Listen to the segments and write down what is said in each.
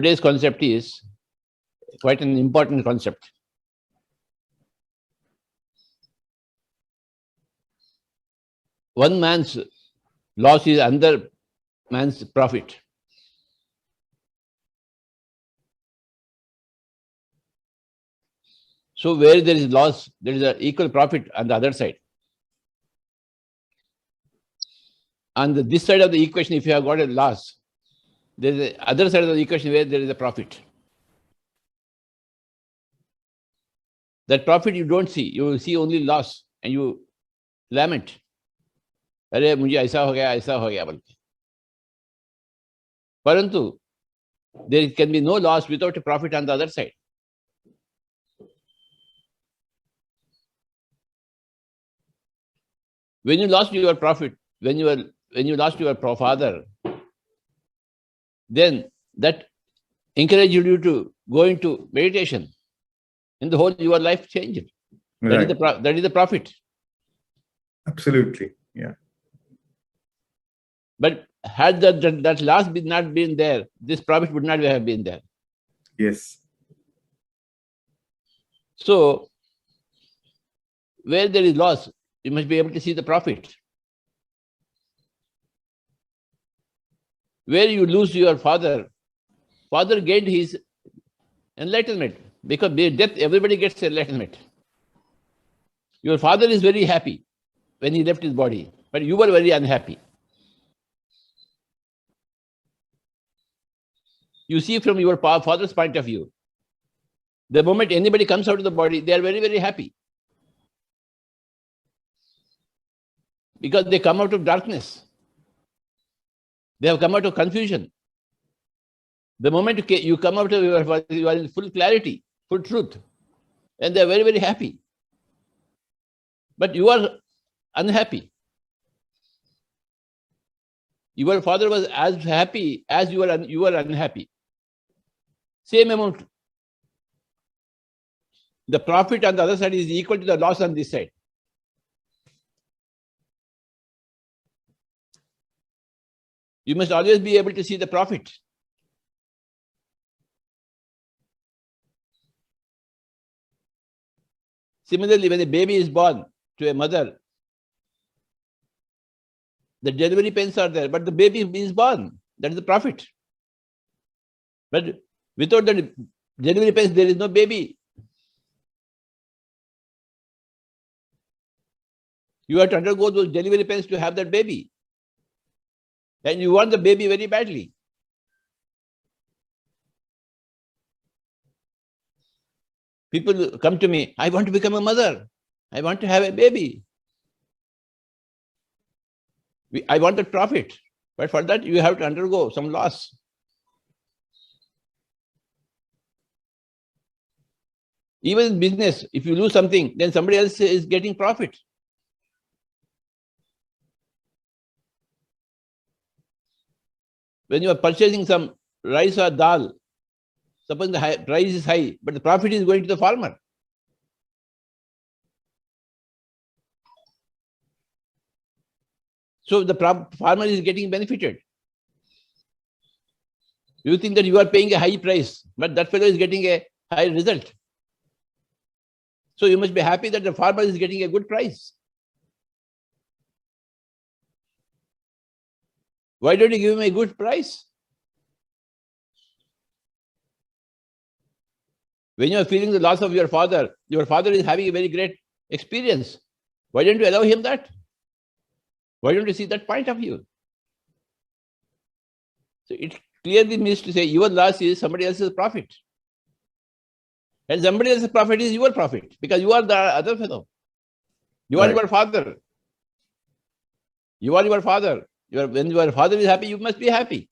Today's concept is quite an important concept. One man's loss is another man's profit. So where there is loss, there is an equal profit on the other side. On this side of the equation, if you have got a loss, there is the other side of the equation where there is a profit. That profit you don't see, you will see only loss and you lament. अरे मुझे ऐसा हो गया बोल के. परंतु there can be no loss without a profit on the other side. When you lost your profit, when you lost your father, then that encouraged you to go into meditation. And the whole your life changed. Right. That is the profit. Absolutely. Yeah. But had that loss not been there, this profit would not have been there. Yes. So where there is loss, you must be able to see the profit. Where you lose your father gained his enlightenment. Because by death, everybody gets enlightenment. Your father is very happy when he left his body, but you were very unhappy. You see from your father's point of view, the moment anybody comes out of the body, they are very, very happy. Because they come out of darkness. They have come out of confusion. The moment you come out of your father, you are in full clarity, full truth. And they are very, very happy. But you are unhappy. Your father was as happy as you are unhappy. Same amount. The profit on the other side is equal to the loss on this side. You must always be able to see the profit. Similarly, when a baby is born to a mother, the delivery pains are there, but the baby is born. That is the profit. But without the delivery pains, there is no baby. You have to undergo those delivery pains to have that baby. And you want the baby very badly. People come to me, I want to become a mother. I want to have a baby. I want the profit. But for that, you have to undergo some loss. Even in business, if you lose something, then somebody else is getting profit. When you are purchasing some rice or dal, suppose the price is high, but the profit is going to the farmer. So the farmer is getting benefited. You think that you are paying a high price, but that fellow is getting a high result. So you must be happy that the farmer is getting a good price. Why don't you give him a good price? When you are feeling the loss of your father is having a very great experience. Why don't you allow him that? Why don't you see that point of view? So it clearly means to say your loss is somebody else's profit. And somebody else's profit is your profit because you are the other fellow. You are your father. You are your father. When your father is happy, you must be happy.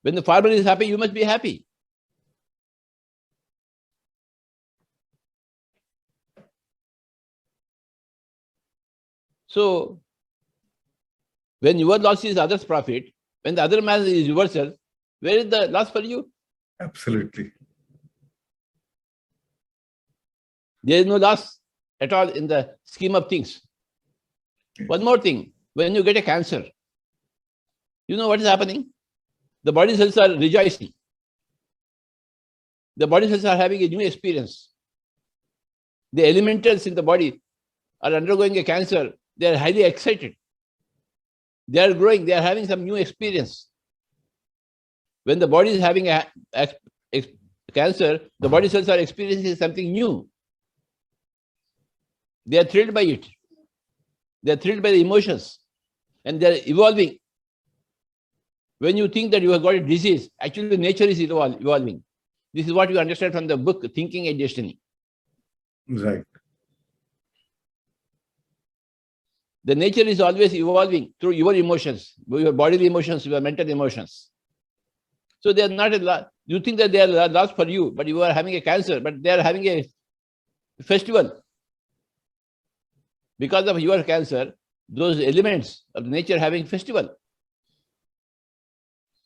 When the farmer is happy, you must be happy. So, when your loss is others' profit, when the other man is reversal, where is the loss for you? Absolutely. There is no loss at all in the scheme of things. One more thing, when you get a cancer, You know what is happening? The body cells are rejoicing. The body cells are having a new experience. The elementals in the body are undergoing a cancer. They are highly excited. They are growing. They are having some new experience. When the body is having a cancer, the body cells are experiencing something new. They are thrilled by it. They are thrilled by the emotions. And they are evolving. When you think that you have got a disease, actually nature is evolving. This is what you understand from the book, Thinking and Destiny. Right. The nature is always evolving through your emotions, your bodily emotions, your mental emotions. So they are not a loss. You think that they are lost for you, but you are having a cancer, but they are having a festival. Because of your cancer, those elements of nature are having festival.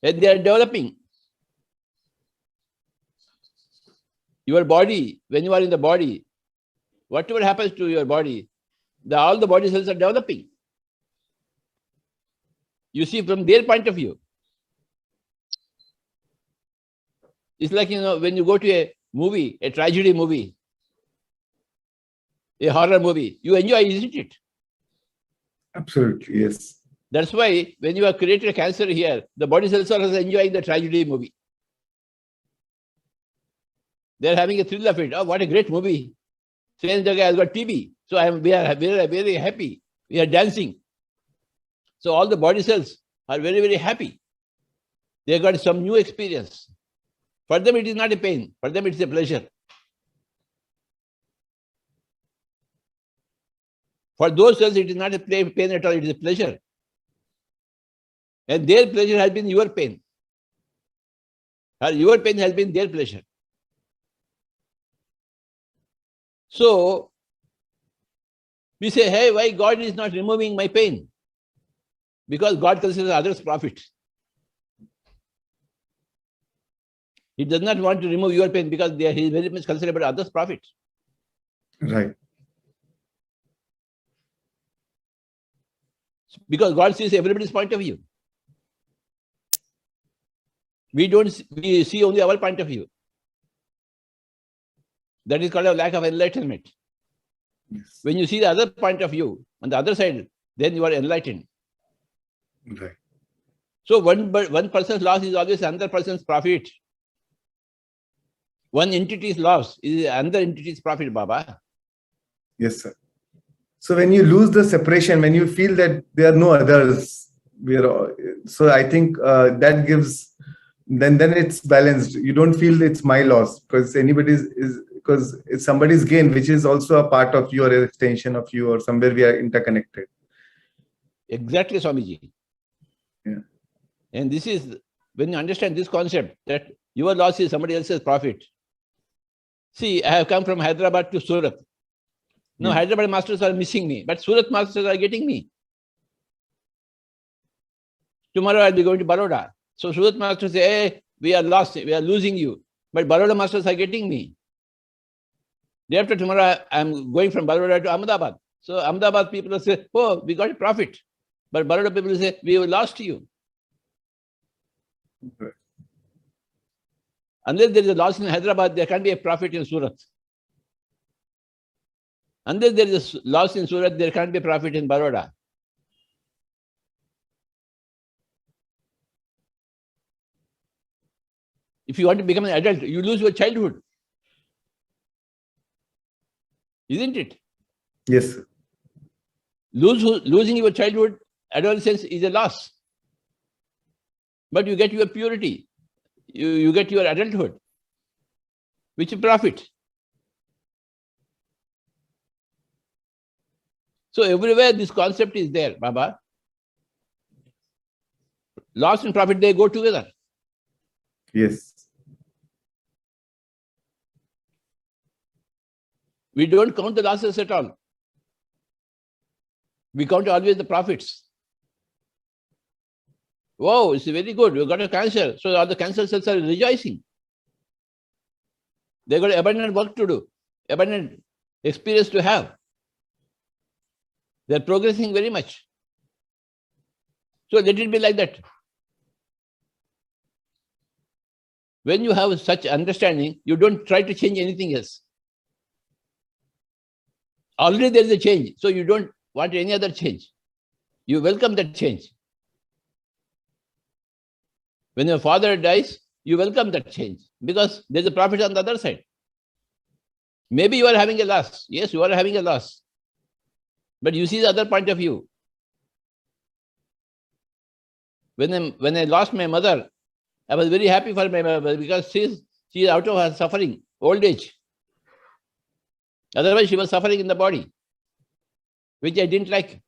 And they are developing. Your body, when you are in the body, whatever happens to your body, all the body cells are developing. You see, from their point of view. It's like, when you go to a movie, a tragedy movie, a horror movie, you enjoy, isn't it? Absolutely, yes. That's why when you have created a cancer here, the body cells are also enjoying the tragedy movie. They're having a thrill of it. Oh, what a great movie. Strange guy has got TB. So we are very, very happy. We are dancing. So all the body cells are very, very happy. They got some new experience. For them, it is not a pain. For them, it is a pleasure. For those cells, it is not a pain at all. It is a pleasure. And their pleasure has been your pain. Or your pain has been their pleasure. So, we say, hey, why God is not removing my pain? Because God considers others' profit. He does not want to remove your pain because he is very much concerned about others' profit. Right. Because God sees everybody's point of view. We see only our point of view. That is called a lack of enlightenment. Yes. When you see the other point of view, on the other side, then you are enlightened. Right. So one person's loss is always another person's profit. One entity's loss is another entity's profit, Baba. Yes, sir. So when you lose the separation, when you feel that there are no others, so I think that gives, then it's balanced. You don't feel it's my loss because because it's somebody's gain, which is also a part of you or extension of you, or somewhere we are interconnected. Exactly, Swamiji. Yeah. And this is, when you understand this concept, that your loss is somebody else's profit. See, I have come from Hyderabad to Surat. No, Yeah. Hyderabad masters are missing me, but Surat masters are getting me. Tomorrow I'll be going to Baroda. So Surat masters say, hey, we are lost, we are losing you. But Baroda masters are getting me. Day after tomorrow, I'm going from Baroda to Ahmedabad. So Ahmedabad people will say, oh, we got a profit. But Baroda people will say, we have lost you. Right. Unless there is a loss in Hyderabad, there can't be a profit in Surat. Unless there is a loss in Surat, there can't be a profit in Baroda. If you want to become an adult, you lose your childhood. Isn't it? Yes, sir. Losing your childhood, adolescence is a loss. But you get your purity. You get your adulthood, which is profit. So everywhere this concept is there, Baba. Loss and profit, they go together. Yes. We don't count the losses at all. We count always the profits. Wow, it's very good. You got a cancer. So all the cancer cells are rejoicing. They got abundant work to do, abundant experience to have. They're progressing very much. So let it be like that. When you have such understanding, you don't try to change anything else. Already there is a change, so you don't want any other change. You welcome that change. When your father dies, you welcome that change because there's a profit on the other side. Maybe you are having a loss. Yes, you are having a loss. But you see the other point of view. When I lost my mother, I was very happy for my mother because she is out of her suffering, old age. Otherwise, she was suffering in the body, which I didn't like.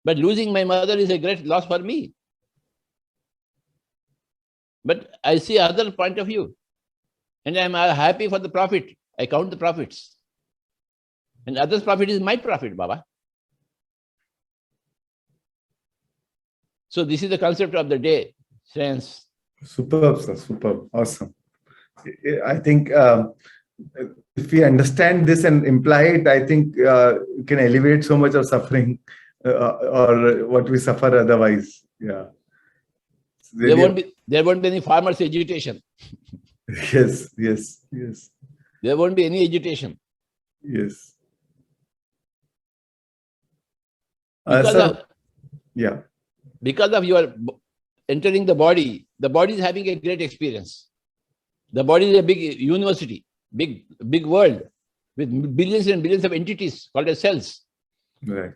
But losing my mother is a great loss for me. But I see other point of view. And I'm happy for the profit. I count the profits. And others' profit is my profit, Baba. So this is the concept of the day, Shreyans. Superb, sir. Superb. Awesome. I think if we understand this and imply it, I think it can alleviate so much of suffering or what we suffer otherwise. Yeah. There won't be any farmers' agitation. Yes. There won't be any agitation. Yes. Because of your entering the body is having a great experience. The body is a big university, big world with billions and billions of entities called as cells. Right.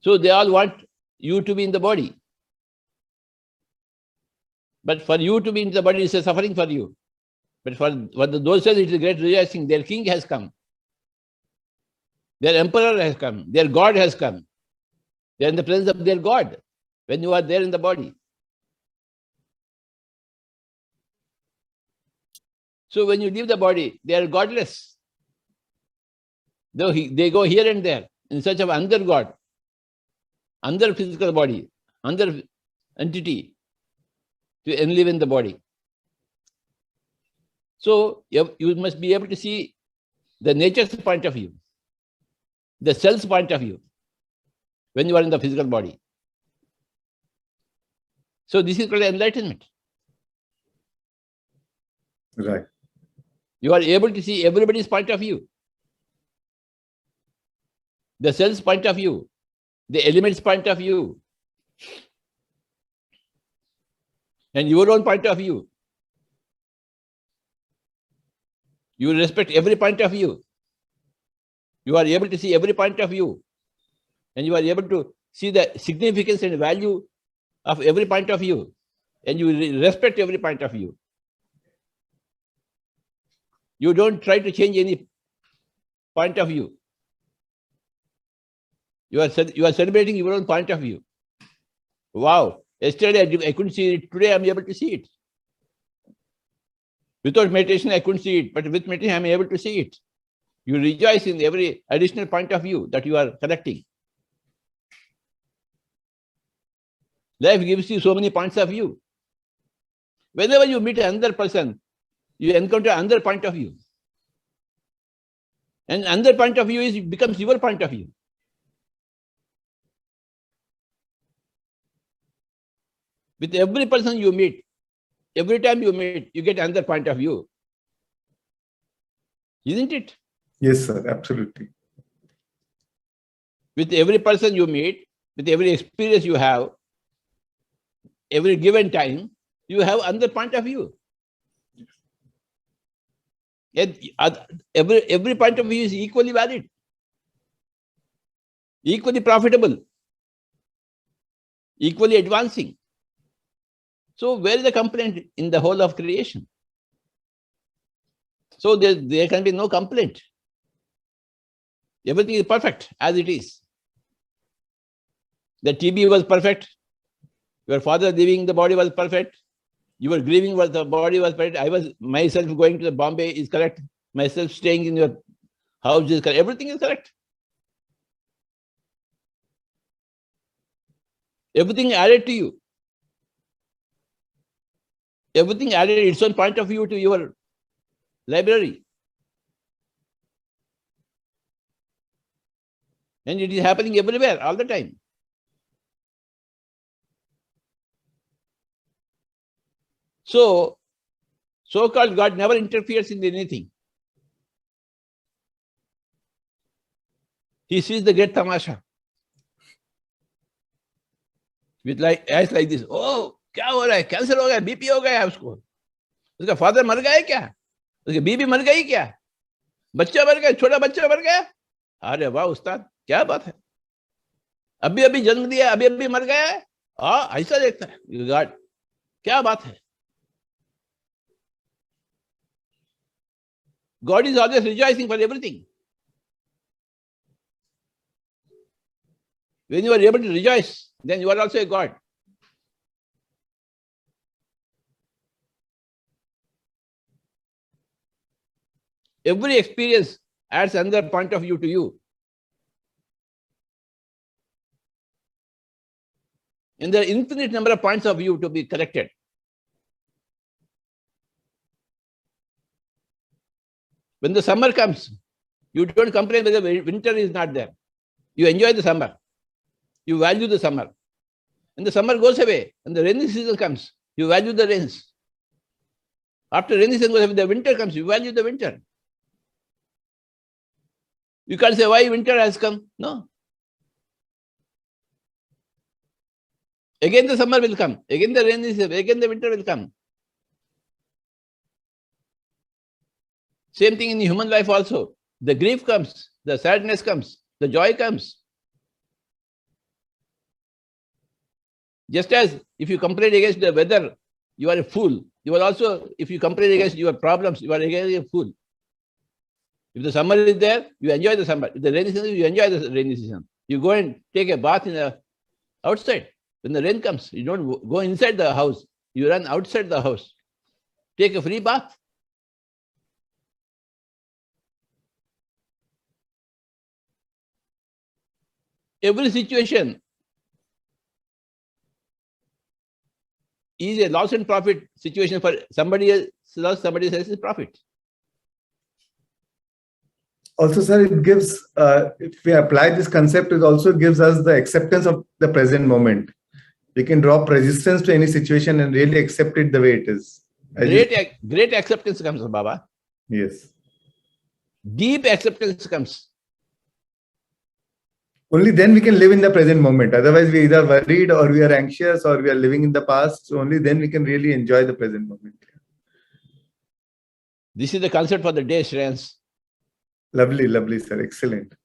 So they all want you to be in the body. But for you to be in the body is a suffering for you. But for those cells, it is a great rejoicing. Their king has come. Their emperor has come. Their God has come. They are in the presence of their God when you are there in the body. So when you leave the body, they are godless. They go here and there in search of another God, another physical body, another entity to enlive in the body. So you must be able to see the nature's point of view, the cell's point of view when you are in the physical body. So this is called enlightenment. Right. You are able to see everybody's point of view, the cell's point of view, the element's point of view, and your own point of view. You respect every point of view. You are able to see every point of view, and you are able to see the significance and value of every point of view, and you respect every point of view. You don't try to change any point of view. You are celebrating your own point of view. Wow! Yesterday I couldn't see it. Today I am able to see it. Without meditation I couldn't see it, but with meditation I am able to see it. You rejoice in every additional point of view that you are collecting. Life gives you so many points of view. Whenever you meet another person, you encounter another point of view. And another point of view becomes your point of view. With every person you meet, every time you meet, you get another point of view. Isn't it? Yes, sir. Absolutely. With every person you meet, with every experience you have, every given time, you have another point of view. And every point of view is equally valid, equally profitable, equally advancing. So where is the complaint in the whole of creation? So there can be no complaint. Everything is perfect as it is. The TB was perfect. Your father leaving the body was perfect. You were grieving the body was perfect. I was myself going to the Bombay is correct. Myself staying in your house is correct. Everything is correct. Everything added to you. Everything added its own point of view to your library. And it is happening everywhere, all the time. So, So-called God never interferes in anything. He sees the great tamasha. With eyes like this. Oh, क्या हो रहा है? Cancer हो गया, BP हो गया उसको. उसका फादर मर गया क्या? उसकी बीबी मर गई क्या? बच्चा मर गया, छोटा बच्चा मर गया. अरे वाह उस्ताद, क्या बात है. अभी अभी जन्म दिया, अभी अभी मर गया है. हाँ, ऐसा देखता है गॉड. क्या बात है. God is always rejoicing for everything. When you are able to rejoice, then you are also a God. Every experience adds another point of view to you. And there are infinite number of points of view to be corrected. When the summer comes, you don't complain whether winter is not there. You enjoy the summer. You value the summer. And the summer goes away, and the rainy season comes, you value the rains. After rainy season goes away, the winter comes, you value the winter. You can't say why winter has come. No. Again the summer will come. Again the rainy season. Again the winter will come. Same thing in human life also. The grief comes, the sadness comes, the joy comes. Just as if you complain against the weather, you are a fool. You are also, if you complain against your problems, you are again a fool. If the summer is there, you enjoy the summer. If the rainy season, you enjoy the rainy season. You go and take a bath in the outside. When the rain comes, you don't go inside the house. You run outside the house. Take a free bath. Every situation is a loss and profit situation for somebody else loss, somebody else's profit. Also, sir, it gives, if we apply this concept, it also gives us the acceptance of the present moment. We can drop resistance to any situation and really accept it the way it is. Great acceptance comes, Baba. Yes. Deep acceptance comes. Only then we can live in the present moment. Otherwise, we either worried or we are anxious or we are living in the past. So only then we can really enjoy the present moment. This is the concept for the day, Shreyans. Lovely, lovely, sir. Excellent.